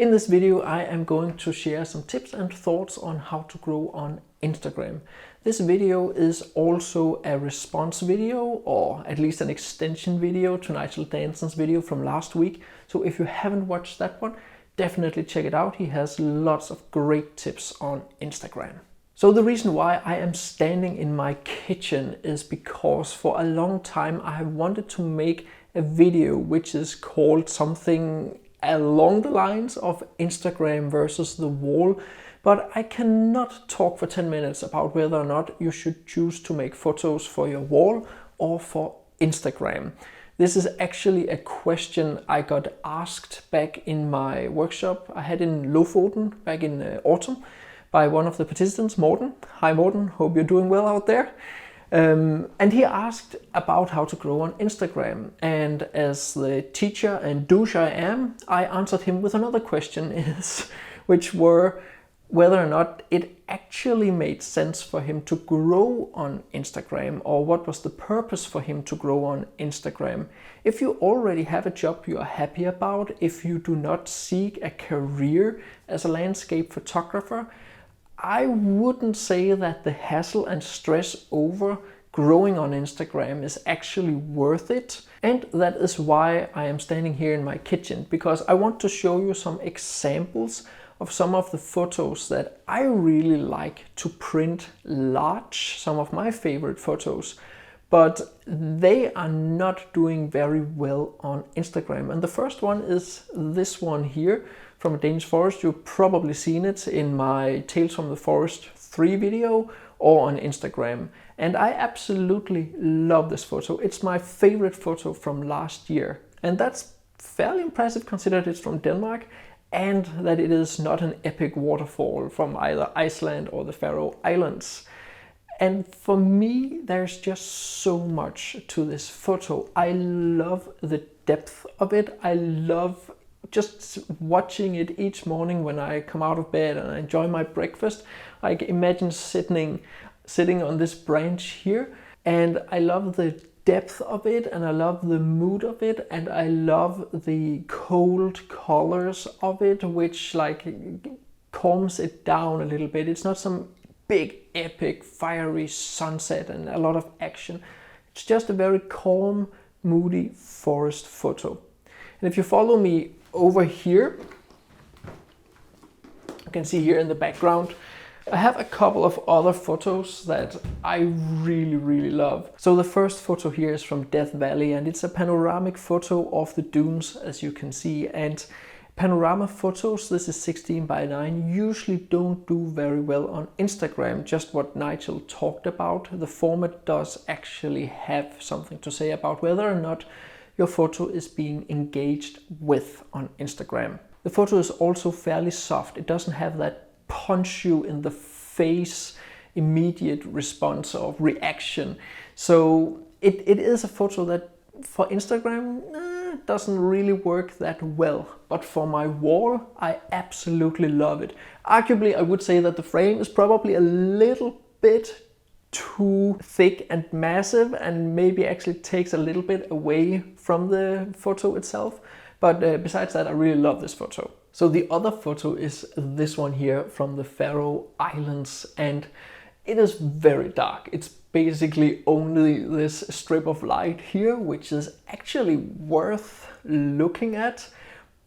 In this video I am going to share some tips and thoughts on how to grow on Instagram. This video is also a response video, or at least an extension video to Nigel Danson's video from last week. So if you haven't watched that one, definitely check it out. He has lots of great tips on Instagram. So the reason why I am standing in my kitchen is because for a long time I have wanted to make a video which is called something along the lines of Instagram versus the wall, but I cannot talk for 10 minutes about whether or not you should choose to make photos for your wall or for Instagram. This is actually a question I got asked back in my workshop I had in Lofoten back in autumn by one of the participants, Morten. Hi Morten, hope you're doing well out there. And he asked about how to grow on Instagram, and as the teacher and douche I am, I answered him with another question, which were whether or not it actually made sense for him to grow on Instagram, or what was the purpose for him to grow on Instagram. If you already have a job you are happy about, if you do not seek a career as a landscape photographer, I wouldn't say that the hassle and stress over growing on Instagram is actually worth it. And that is why I am standing here in my kitchen, because I want to show you some examples of some of the photos that I really like to print large, some of my favorite photos, but they are not doing very well on Instagram. And the first one is this one here from a Danish forest. You've probably seen it in my Tales from the Forest 3 video or on Instagram. And I absolutely love this photo. It's my favorite photo from last year. And that's fairly impressive considering it's from Denmark and that it is not an epic waterfall from either Iceland or the Faroe Islands. And for me, there's just so much to this photo. I love the depth of it. I love just watching it each morning when I come out of bed and I enjoy my breakfast. I imagine sitting on this branch here, and I love the depth of it, and I love the mood of it, and I love the cold colors of it, which like calms it down a little bit. It's not some big epic fiery sunset and a lot of action. It's just a very calm, moody forest photo. And if you follow me over here, you can see here in the background, I have a couple of other photos that I really love. So the first photo here is from Death Valley, and it's a panoramic photo of the dunes, as you can see. And panorama photos, this is 16:9, usually don't do very well on Instagram. Just what Nigel talked about, the format does actually have something to say about whether or not your photo is being engaged with on Instagram. The photo is also fairly soft. It doesn't have that punch you in the face immediate response or reaction. So it is a photo that for Instagram doesn't really work that well, but for my wall I absolutely love it. Arguably I would say that the frame is probably a little bit too thick and massive, and maybe actually takes a little bit away from the photo itself. But besides that, I really love this photo. So the other photo is this one here from the Faroe Islands, and it is very dark. It's basically only this strip of light here, which is actually worth looking at,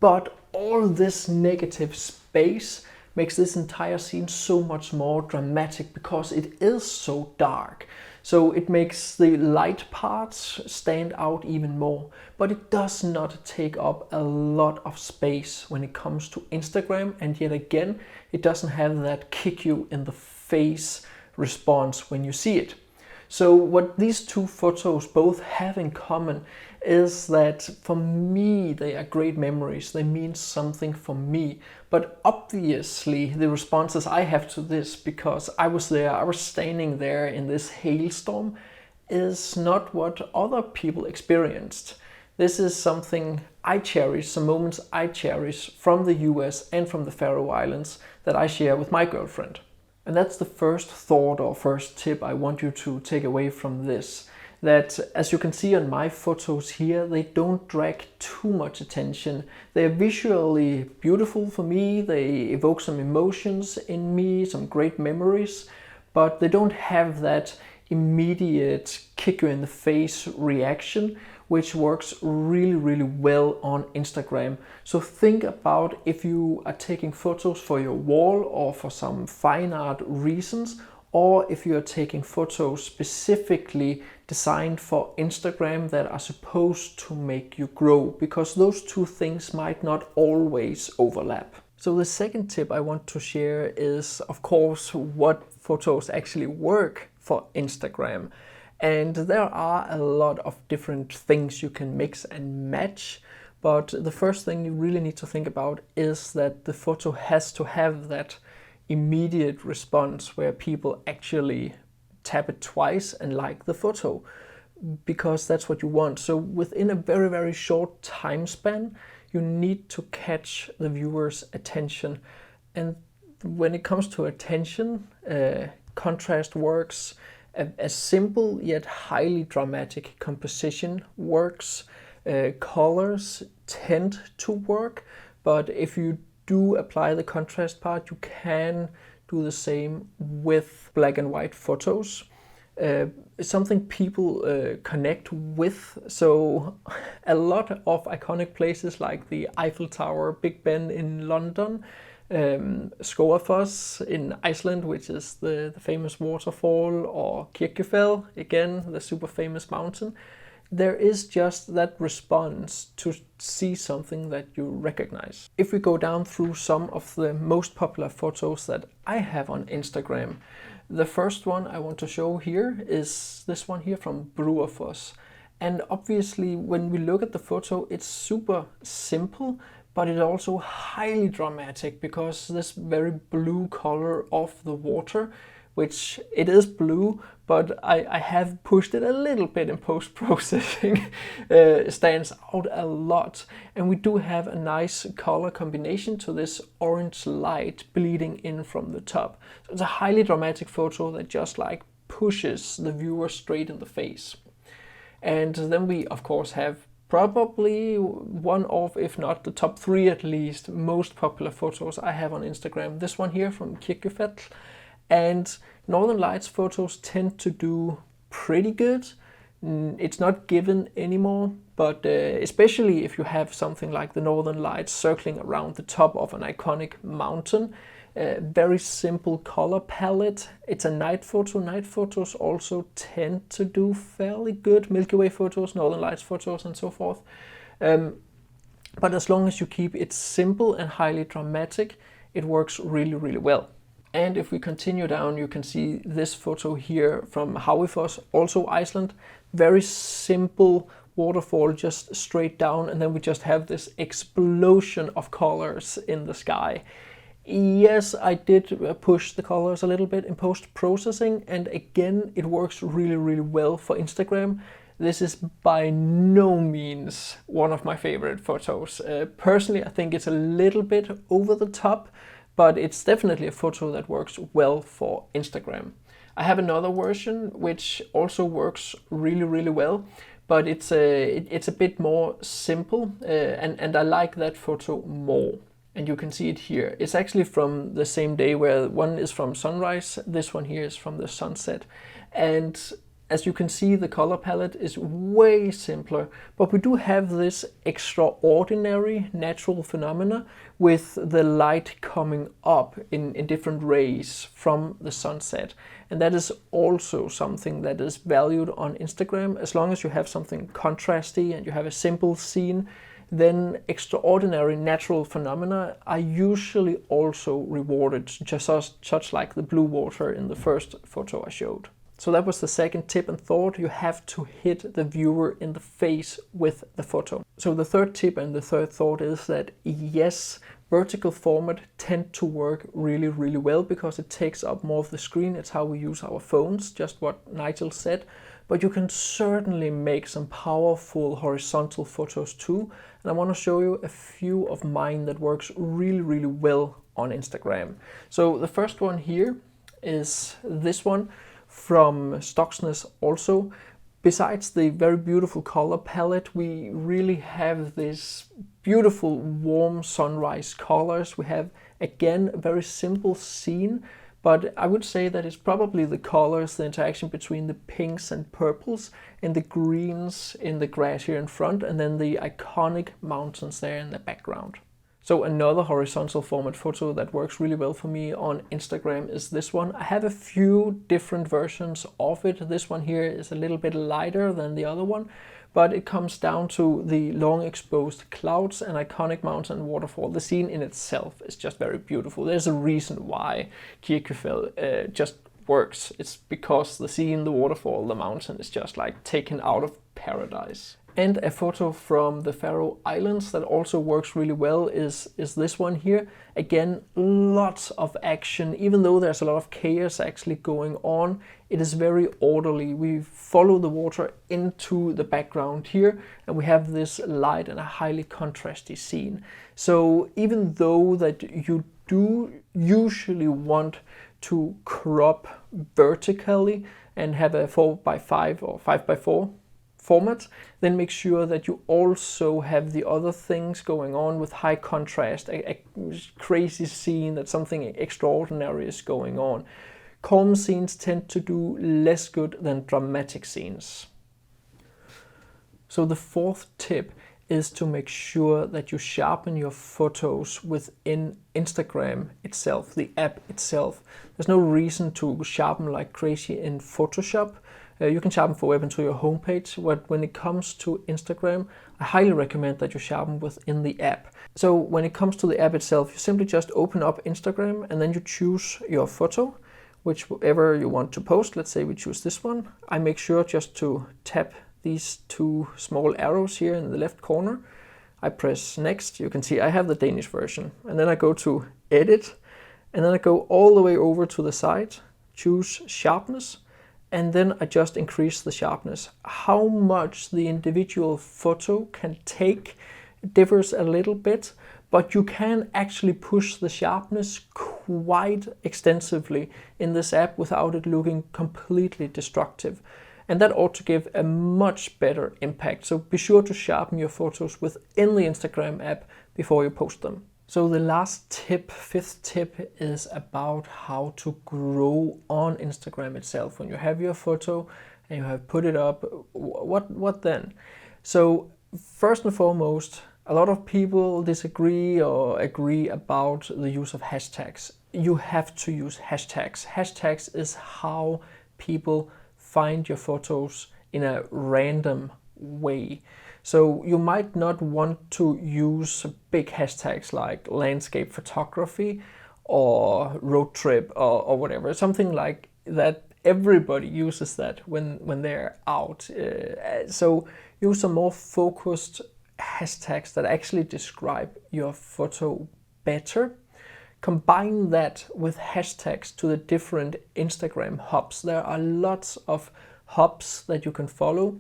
but all this negative space makes this entire scene so much more dramatic because it is so dark. So it makes the light parts stand out even more, but it does not take up a lot of space when it comes to Instagram. And yet again, it doesn't have that kick you in the face response when you see it. So what these two photos both have in common is that for me they are great memories. They mean something for me. But obviously the responses I have to this, because I was there, I was standing there in this hailstorm, is not what other people experienced. This is something I cherish, some moments I cherish from the US and from the Faroe Islands that I share with my girlfriend. And that's the first thought or first tip I want you to take away from this. that, as you can see on my photos here, they don't drag too much attention. They're visually beautiful for me, they evoke some emotions in me, some great memories, but they don't have that immediate kick you in the face reaction, which works really well on Instagram. So think about if you are taking photos for your wall or for some fine art reasons, or if you are taking photos specifically designed for Instagram that are supposed to make you grow, because those two things might not always overlap. So the second tip I want to share is, of course, what photos actually work for Instagram. And there are a lot of different things you can mix and match, but the first thing you really need to think about is that the photo has to have that immediate response where people actually tap it twice and like the photo, because that's what you want. So within a very short time span, you need to catch the viewer's attention. And when it comes to attention, contrast works. A simple yet highly dramatic composition works. Colors tend to work, but if you do apply the contrast part, you can do the same with black and white photos. It's something people connect with. So a lot of iconic places like the Eiffel Tower, Big Ben in London, Skógafoss in Iceland, which is the famous waterfall, or Kirkjufell, again, the super famous mountain. There is just that response to see something that you recognize. If we go down through some of the most popular photos that I have on Instagram, the first one I want to show here is this one here from Brúarfoss. And obviously when we look at the photo, it's super simple, but it's also highly dramatic because this very blue color of the water, which it is blue, but I have pushed it a little bit in post-processing, stands out a lot. And we do have a nice color combination to this orange light bleeding in from the top. So it's a highly dramatic photo that just like pushes the viewer straight in the face. And then we of course have probably one of, if not the top 3 at least, most popular photos I have on Instagram. This one here from Kirkjufell. And Northern Lights photos tend to do pretty good. It's not given anymore, but especially if you have something like the Northern Lights circling around the top of an iconic mountain. Very simple color palette. It's a night photo. Night photos also tend to do fairly good. Milky Way photos, Northern Lights photos, and so forth. But as long as you keep it simple and highly dramatic, it works really well. And if we continue down, you can see this photo here from Háifoss, also Iceland. Very simple waterfall, just straight down, and then we just have this explosion of colors in the sky. Yes, I did push the colors a little bit in post-processing, and again, it works really well for Instagram. This is by no means one of my favorite photos. Personally, I think it's a little bit over the top, but it's definitely a photo that works well for Instagram. I have another version which also works really well, but it's a bit more simple, and I like that photo more. And you can see it here. It's actually from the same day, where one is from sunrise, this one here is from the sunset. And as you can see, the color palette is way simpler, but we do have this extraordinary natural phenomena with the light coming up in different rays from the sunset. And that is also something that is valued on Instagram. As long as you have something contrasty and you have a simple scene, then extraordinary natural phenomena are usually also rewarded, just such like the blue water in the first photo I showed. So that was the second tip and thought. You have to hit the viewer in the face with the photo. So the third tip and the third thought is that yes, vertical format tend to work really well because it takes up more of the screen. It's how we use our phones, just what Nigel said. But you can certainly make some powerful horizontal photos too. And I want to show you a few of mine that works really well on Instagram. So the first one here is this one from Stocksness also. Besides the very beautiful color palette, we really have this beautiful warm sunrise colors. We have, again, a very simple scene, but I would say that it's probably the colors, the interaction between the pinks and purples and the greens in the grass here in front, and then the iconic mountains there in the background. So another horizontal format photo that works really well for me on Instagram is this one. I have a few different versions of it. This one here is a little bit lighter than the other one, but it comes down to the long exposed clouds and iconic mountain and waterfall. The scene in itself is just very beautiful. There's a reason why Kirkefell just works. It's because the scene, the waterfall, the mountain is just like taken out of paradise. And a photo from the Faroe Islands that also works really well is this one here. Again, lots of action. Even though there's a lot of chaos actually going on, it is very orderly. We follow the water into the background here, and we have this light and a highly contrasty scene. So even though that you do usually want to crop vertically and have a 4x5 or 5x4 format, then make sure that you also have the other things going on with high contrast, a crazy scene, that something extraordinary is going on. Calm scenes tend to do less good than dramatic scenes. So the fourth tip is to make sure that you sharpen your photos within Instagram itself, the app itself. There's no reason to sharpen like crazy in Photoshop. You can sharpen for web and to your homepage, but when it comes to Instagram, I highly recommend that you sharpen within the app. So when it comes to the app itself, you simply just open up Instagram and then you choose your photo, whichever you want to post. Let's say we choose this one. I make sure just to tap these two small arrows here in the left corner. I press next. You can see I have the Danish version. And then I go to edit, and then I go all the way over to the side, choose sharpness, and then I just increase the sharpness. How much the individual photo can take differs a little bit, but you can actually push the sharpness quite extensively in this app without it looking completely destructive. And that ought to give a much better impact. So be sure to sharpen your photos within the Instagram app before you post them. So the last tip, fifth tip, is about how to grow on Instagram itself. When you have your photo and you have put it up, what then? So first and foremost, a lot of people disagree or agree about the use of hashtags. You have to use hashtags. Hashtags is how people find your photos in a random way. So you might not want to use big hashtags like landscape photography or road trip or whatever. Something like that. Everybody uses that when they're out. So use some more focused hashtags that actually describe your photo better. Combine that with hashtags to the different Instagram hubs. There are lots of hubs that you can follow.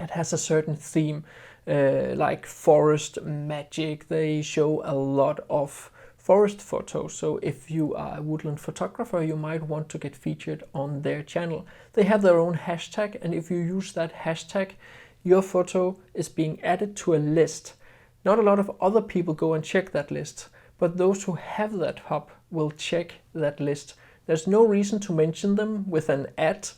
It has a certain theme, like forest magic. They show a lot of forest photos. So if you are a woodland photographer, you might want to get featured on their channel. They have their own hashtag, and if you use that hashtag, your photo is being added to a list. Not a lot of other people go and check that list, but those who have that hub will check that list. There's no reason to mention them with an ad,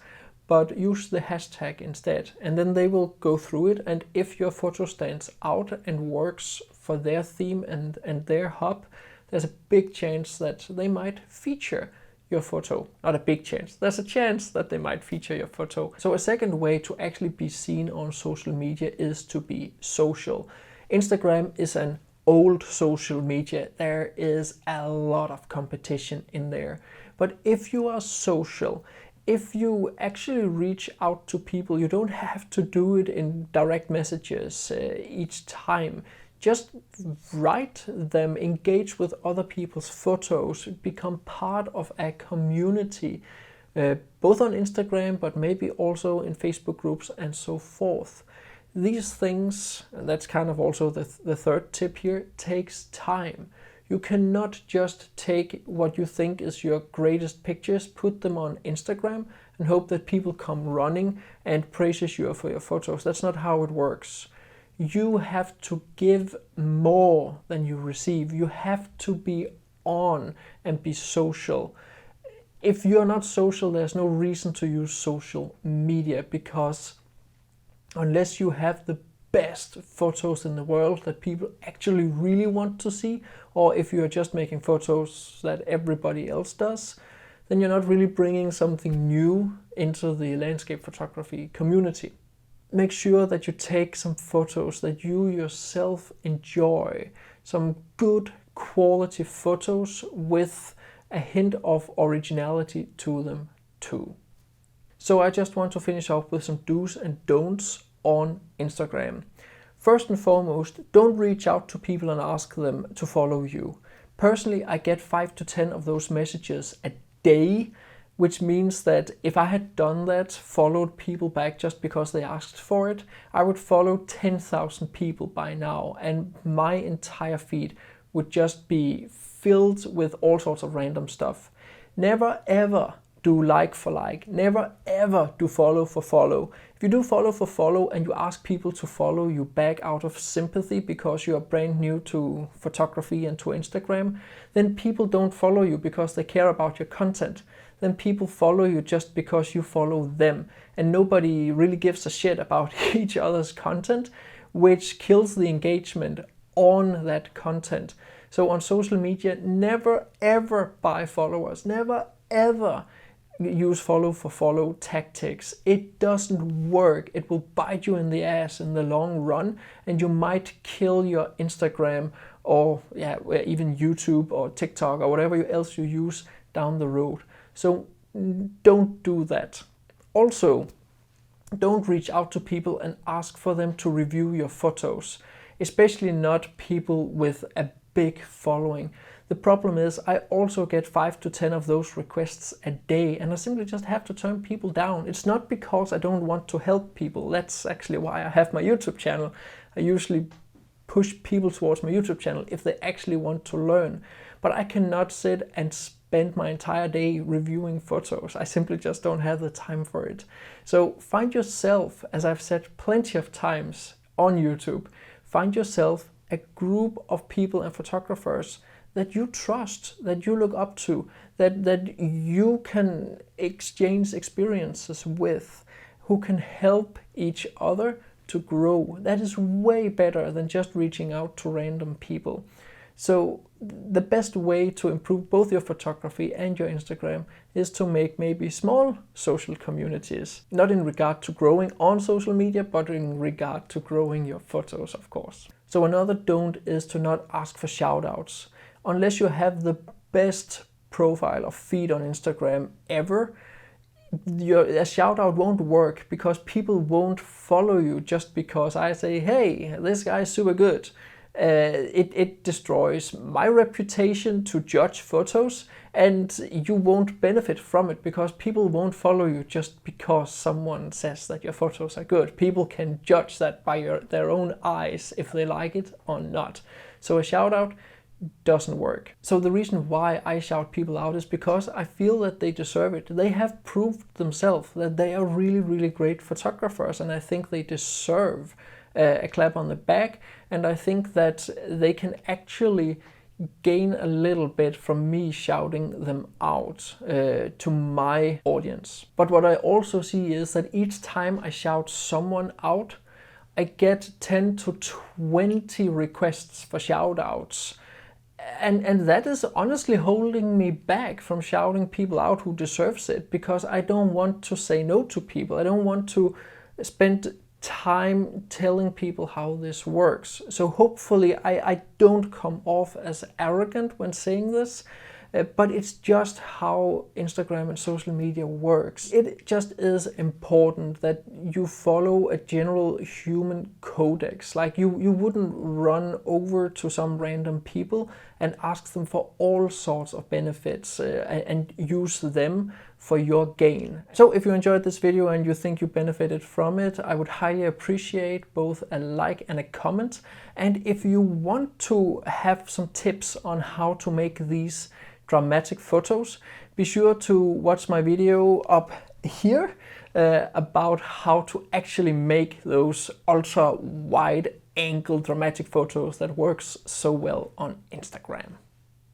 but use the hashtag instead, and then they will go through it, and if your photo stands out and works for their theme and their hub, there's a big chance that they might feature your photo. Not a big chance, there's a chance that they might feature your photo. So a second way to actually be seen on social media is to be social. Instagram is an old social media. There is a lot of competition in there. But if you are social, if you actually reach out to people, you don't have to do it in direct messages each time. Just write them, engage with other people's photos, become part of a community, both on Instagram, but maybe also in Facebook groups and so forth. These things, and that's kind of also the third tip here, takes time. You cannot just take what you think is your greatest pictures, put them on Instagram, and hope that people come running and praises you for your photos. That's not how it works. You have to give more than you receive. You have to be on and be social. If you're not social, there's no reason to use social media, because unless you have the best photos in the world that people actually really want to see, or if you're just making photos that everybody else does, then you're not really bringing something new into the landscape photography community. Make sure that you take some photos that you yourself enjoy, some good quality photos with a hint of originality to them too. So I just want to finish off with some do's and don'ts on Instagram. First and foremost, don't reach out to people and ask them to follow you. Personally, I get 5 to 10 of those messages a day, which means that if I had done that, followed people back just because they asked for it, I would follow 10,000 people by now, and my entire feed would just be filled with all sorts of random stuff. Never ever do like for like. Never ever do follow for follow. If you do follow for follow and you ask people to follow you back out of sympathy because you are brand new to photography and to Instagram, then people don't follow you because they care about your content. Then people follow you just because you follow them, and nobody really gives a shit about each other's content, which kills the engagement on that content. So on social media, never ever buy followers. Never ever use follow for follow tactics. It doesn't work. It will bite you in the ass in the long run, and you might kill your Instagram or even YouTube or TikTok or whatever else you use down the road. So don't do that. Also, don't reach out to people and ask for them to review your photos, especially not people with a big following. The problem is I also get 5 to 10 of those requests a day, and I simply just have to turn people down. It's not because I don't want to help people. That's actually why I have my YouTube channel. I usually push people towards my YouTube channel if they actually want to learn. But I cannot sit and spend my entire day reviewing photos. I simply just don't have the time for it. So find yourself, as I've said plenty of times on YouTube, find yourself a group of people and photographers that you trust, that you look up to, that you can exchange experiences with, who can help each other to grow. That is way better than just reaching out to random people. So the best way to improve both your photography and your Instagram is to make maybe small social communities, not in regard to growing on social media, but in regard to growing your photos, of course. So another don't is to not ask for shout outs. Unless you have the best profile or feed on Instagram ever, a shout out won't work, because people won't follow you just because I say, hey, this guy is super good. It destroys my reputation to judge photos, and you won't benefit from it because people won't follow you just because someone says that your photos are good. People can judge that by their own eyes if they like it or not. So a shout out doesn't work. So the reason why I shout people out is because I feel that they deserve it. They have proved themselves that they are really, really great photographers, and I think they deserve a clap on the back, and I think that they can actually gain a little bit from me shouting them out to my audience. But what I also see is that each time I shout someone out, I get 10 to 20 requests for shout outs. And that is honestly holding me back from shouting people out who deserves it, because I don't want to say no to people. I don't want to spend time telling people how this works. So hopefully I don't come off as arrogant when saying this, but it's just how Instagram and social media works. It just is important that you follow a general human codex. Like you wouldn't run over to some random people and ask them for all sorts of benefits and use them for your gain. So if you enjoyed this video and you think you benefited from it, I would highly appreciate both a like and a comment. And if you want to have some tips on how to make these dramatic photos, be sure to watch my video up here about how to actually make those ultra wide angle dramatic photos that works so well on Instagram.